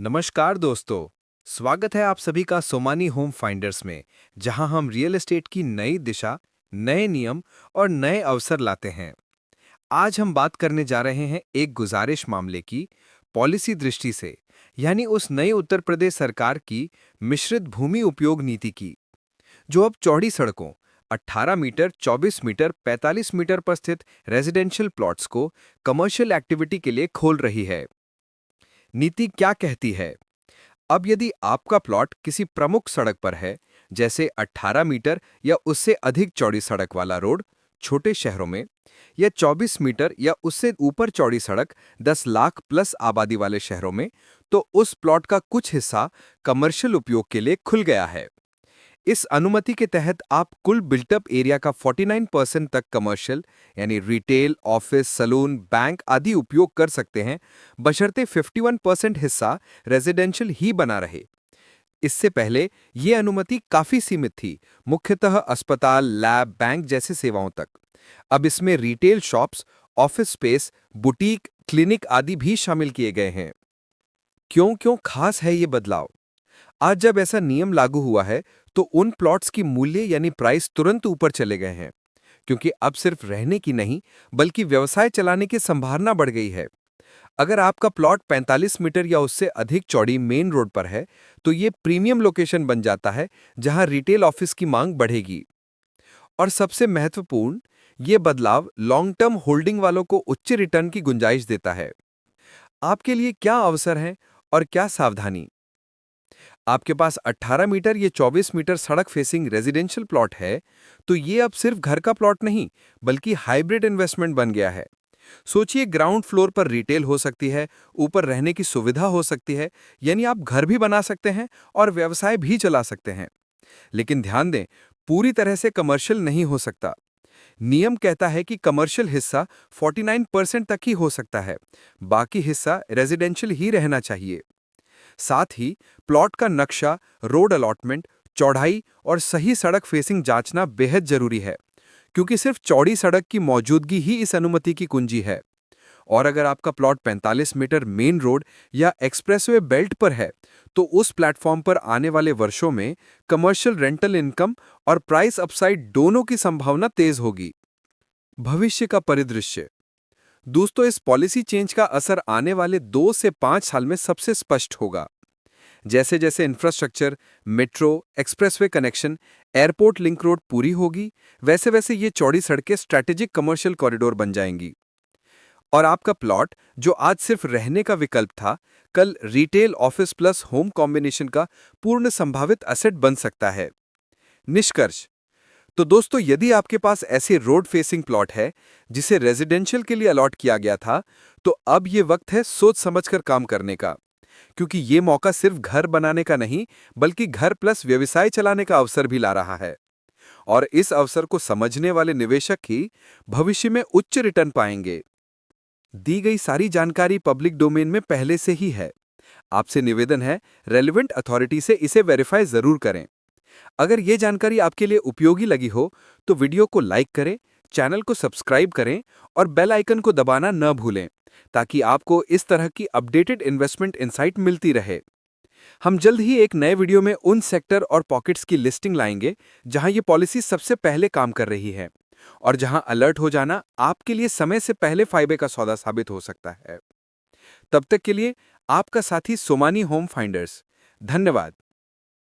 नमस्कार दोस्तों। स्वागत है आप सभी का सोमानी होम फाइंडर्स में, जहां हम रियल एस्टेट की नई दिशा, नए नियम और नए अवसर लाते हैं। आज हम बात करने जा रहे हैं एक गुजारिश मामले की, पॉलिसी दृष्टि से, यानी उस नई उत्तर प्रदेश सरकार की मिश्रित भूमि उपयोग नीति की, जो अब चौड़ी सड़कों 18 मीटर, 24 मीटर, 45 मीटर पर स्थित रेजिडेंशियल प्लॉट्स को कमर्शियल एक्टिविटी के लिए खोल रही है। नीति क्या कहती है? अब यदि आपका प्लॉट किसी प्रमुख सड़क पर है, जैसे 18 मीटर या उससे अधिक चौड़ी सड़क वाला रोड, छोटे शहरों में, या 24 मीटर या उससे ऊपर चौड़ी सड़क 10 लाख प्लस आबादी वाले शहरों में, तो उस प्लॉट का कुछ हिस्सा कमर्शियल उपयोग के लिए खुल गया है। इस अनुमति के तहत आप कुल बिल्टअप एरिया का 49% तक कमर्शियल यानी रिटेल, ऑफिस, सलून, बैंक आदि उपयोग कर सकते हैं, बशर्ते 51% हिस्सा रेजिडेंशियल ही बना रहे। इससे पहले ये अनुमति काफी सीमित थी, मुख्यतः अस्पताल, लैब, बैंक जैसी सेवाओं तक। अब इसमें retail shops, office space, boutique, clinic आदि भी शामिल किए गए हैं। क्यों क्यों खास है ये बदलाव? आज जब ऐसा नियम लागू हुआ है, तो उन प्लॉट्स की मूल्य यानी प्राइस तुरंत ऊपर चले गए हैं, क्योंकि अब सिर्फ रहने की नहीं, बल्कि व्यवसाय चलाने की संभावना बढ़ गई है। अगर आपका प्लॉट 45 मीटर या उससे अधिक चौड़ी मेन रोड पर है, तो ये प्रीमियम लोकेशन बन जाता है, जहां रिटेल ऑफिस की मांग बढ़ेगी। और सबसे महत्वपूर्ण, ये बदलाव लॉन्ग टर्म होल्डिंग वालों को उच्च रिटर्न की गुंजाइश देता है। आपके लिए क्या अवसर हैं और क्या सावधानी? आपके पास 18 मीटर या 24 मीटर सड़क फेसिंग रेजिडेंशियल प्लॉट है, तो ये अब सिर्फ घर का प्लॉट नहीं, बल्कि हाइब्रिड इन्वेस्टमेंट बन गया है। सोचिए, ग्राउंड फ्लोर पर रिटेल हो सकती है, ऊपर रहने की सुविधा हो सकती है, यानी आप घर भी बना सकते हैं और व्यवसाय भी चला सकते हैं। लेकिन ध्यान दें, पूरी तरह से कमर्शियल नहीं हो सकता। नियम कहता है कि कमर्शियल हिस्सा 49% तक ही हो सकता है, बाकी हिस्सा रेजिडेंशियल ही रहना चाहिए। साथ ही प्लॉट का नक्शा, रोड अलॉटमेंट, चौड़ाई और सही सड़क फेसिंग जांचना बेहद जरूरी है, क्योंकि सिर्फ चौड़ी सड़क की मौजूदगी ही इस अनुमति की कुंजी है। और अगर आपका प्लॉट 45 मीटर मेन रोड या एक्सप्रेसवे बेल्ट पर है, तो उस प्लेटफॉर्म पर आने वाले वर्षों में कमर्शियल रेंटल इनकम और प्राइस अपसाइड दोनों की संभावना तेज होगी। भविष्य का परिदृश्य। दोस्तों, इस पॉलिसी चेंज का असर आने वाले 2 से 5 साल में सबसे स्पष्ट होगा। जैसे जैसे infrastructure, metro, expressway connection, airport link road पूरी होगी, वैसे वैसे ये चौड़ी सड़कें स्ट्रैटेजिक कमर्शियल कॉरिडोर बन जाएंगी। और आपका प्लॉट, जो आज सिर्फ रहने का विकल्प था, कल retail, office plus home combination का पूर्ण संभावित एसेट बन सकता है। निष्कर्ष। तो दोस्तों, यदि आपके पास ऐसे रोड फेसिंग प्लॉट है जिसे रेजिडेंशियल के लिए अलॉट किया गया था, तो अब ये वक्त है सोच समझकर काम करने का, क्योंकि ये मौका सिर्फ घर बनाने का नहीं, बल्कि घर प्लस व्यवसाय चलाने का अवसर भी ला रहा है। और इस अवसर को समझने वाले निवेशक ही भविष्य में उच्च रिटर्न पाएंगे। दी गई सारी जानकारी पब्लिक डोमेन में पहले से ही है। आपसे निवेदन है, रेलेवेंट अथॉरिटी से इसे वेरीफाई जरूर करें। अगर ये जानकारी आपके लिए उपयोगी लगी हो, तो वीडियो को लाइक करें, चैनल को सब्सक्राइब करें और बेल आइकन को दबाना न भूलें, ताकि आपको इस तरह की अपडेटेड इन्वेस्टमेंट इनसाइट मिलती रहे। हम जल्द ही एक नए वीडियो में उन सेक्टर और पॉकेट्स की लिस्टिंग लाएंगे जहां ये पॉलिसी सबसे पहले काम कर रही है, और जहां अलर्ट हो जाना आपके लिए समय से पहले फायदे का सौदा साबित हो सकता है। तब तक के लिए आपका साथी सोमानी होम फाइंडर्स। धन्यवाद।